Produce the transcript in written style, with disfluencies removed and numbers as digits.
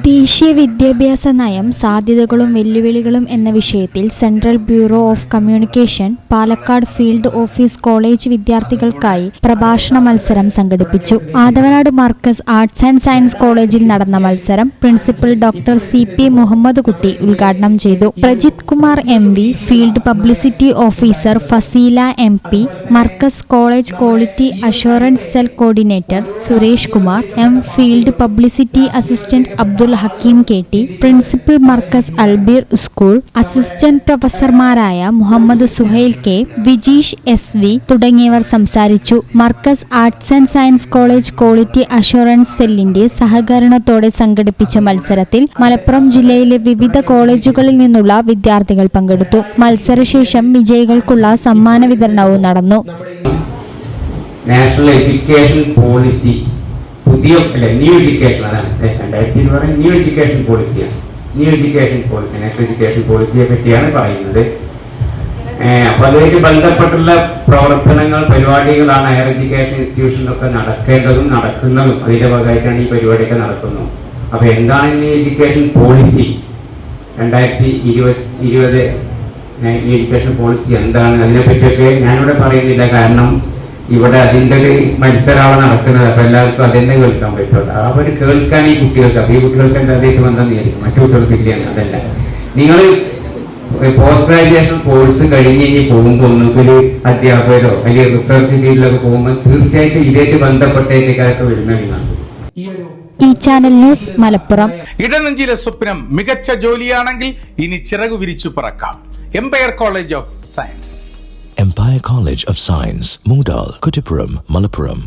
ദേശീയ വിദ്യാഭ്യാസ നയം സാധ്യതകളും വെല്ലുവിളികളും എന്ന വിഷയത്തിൽ central bureau of communication Palakkad field office college വിദ്യാർത്ഥികൾക്കായി പ്രഭാഷണ മത്സരം സംഘടിപ്പിച്ചു. Athavanad Markaz arts and science കോളേജിൽ നടന്ന മത്സരം principal doctor CP Muhammad Kutty ഉദ്ഘാടനം ചെയ്തു. Prajith Kumar MV, field publicity officer Faseela MP, Markaz college quality assurance cell coordinator Suresh Kumar M, field publicity assistant Abdul Hakeem KT, principal Markaz Albeer school, assistant പ്രൊഫസർമാരായ മുഹമ്മദ് സുഹൈൽ K, വിജീഷ് SV തുടങ്ങിയവർ സംസാരിച്ചു. Markaz arts and science college quality assurance സെല്ലിന്റെ സഹകരണത്തോടെ സംഘടിപ്പിച്ച മത്സരത്തിൽ മലപ്പുറം ജില്ലയിലെ വിവിധ കോളേജുകളിൽ നിന്നുള്ള വിദ്യാർത്ഥികൾ പങ്കെടുത്തു. മത്സരശേഷം വിജയികൾക്കുള്ള സമ്മാന വിതരണവും നടന്നു. നാഷണൽ എഡ്യൂക്കേഷൻ പോളിസി പുതിയ ന്യൂ എഡ്യൂക്കേഷൻ ന്യൂ എഡ്യൂക്കേഷൻ പോളിസിയാണ്. നാഷണൽ എഡ്യൂക്കേഷൻ പോളിസിയെ പറ്റിയാണ് പറയുന്നത്. അപ്പൊ അതുമായിട്ട് ബന്ധപ്പെട്ടുള്ള പ്രവർത്തനങ്ങൾ, പരിപാടികളാണ് ഹയർ എഡ്യൂക്കേഷൻ ഇൻസ്റ്റിറ്റ്യൂഷനിലൊക്കെ നടക്കേണ്ടതും നടക്കുന്നതും. അതിന്റെ ഭാഗമായിട്ടാണ് ഈ പരിപാടിയൊക്കെ നടത്തുന്നത്. അപ്പൊ എന്താണ് new education policy 2020 new education policy എന്താണ്, അതിനെപ്പറ്റിയൊക്കെ ഞാനിവിടെ പറയുന്നില്ല. കാരണം ഇവിടെ അതിൻ്റെ ഒരു മത്സരമാണ് നടക്കുന്നത്. അപ്പൊ എല്ലാവർക്കും അതെന്നെ കേൾക്കാൻ പറ്റുള്ളൂ. അവർ കേൾക്കാൻ ഈ കുട്ടികൾക്ക്, അപ്പൊ ഈ കുട്ടികൾക്ക് എന്താ അതിലേക്ക് ബന്ധം വിചാരിക്കും, മറ്റു കുട്ടികൾക്ക് ഇല്ല. അതല്ല, നിങ്ങൾ പോസ്റ്റ് ഗ്രാജുവേഷൻ കോഴ്സ് കഴിഞ്ഞ് ഇനി പോകുമ്പോൾ ഒന്നുകിൽ അധ്യാപകരോ അല്ലെങ്കിൽ റിസർച്ച് ഫീൽഡിലൊക്കെ പോകുമ്പോൾ തീർച്ചയായിട്ടും ഇതേക്ക് ബന്ധപ്പെട്ടേക്കൊക്കെ വരുന്നതാണ്. ഈ ചാനൽ ന്യൂസ് മലപ്പുറം. ഇടനെഞ്ചിലെ സ്വപ്നം മികച്ച ജോലിയാണെങ്കിൽ ഇനി ചിറകു വിരിച്ചു പറക്കാം. Empire college of science. Empire College of Science, Moondal, Kuttipuram, Malappuram.